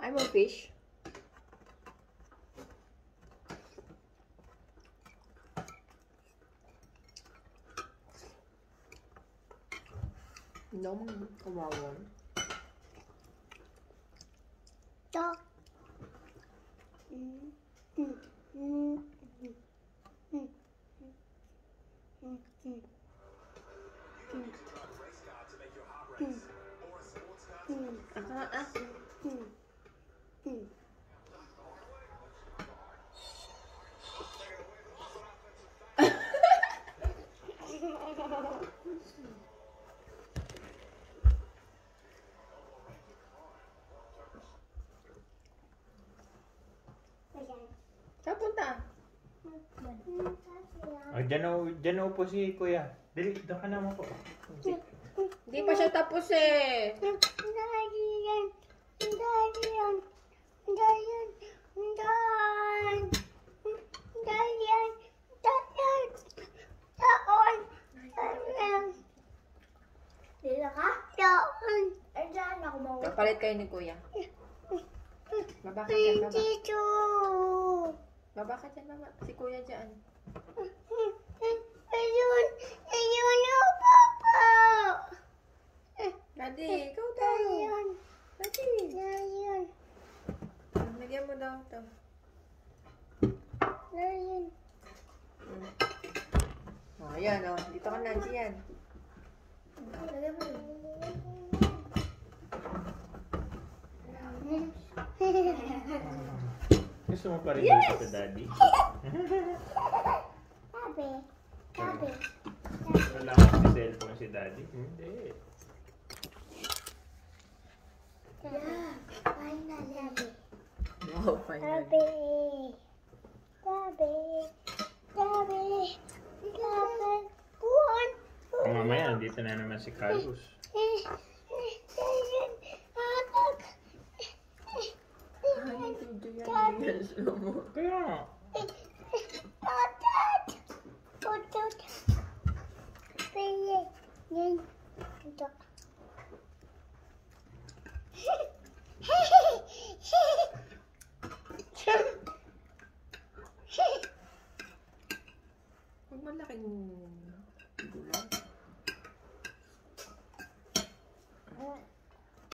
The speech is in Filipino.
Ay mo fish? Nom, kawawan. Dog. Saan punta? Oh, dyan na upo si Kuya. Dali, doon ka naman po. Hindi pa siya tapos eh. Kapalit kayo ni Kuya. Baba ka dyan, baba. Baba ka dyan, baba. Si Kuya dyan. Daddy, ikaw daw. Daddy. Lagyan mo daw ito. Oh, ayan oh. Dito ka na, Gian. Gusto mo pa rin dito sa daddy? Wala ka si cellphone si daddy? Hindi. Wow, finally. Mamaya, dito na naman si Carlos. Ay, video yan. Yan, slow mo. Kaya, Huwag malaking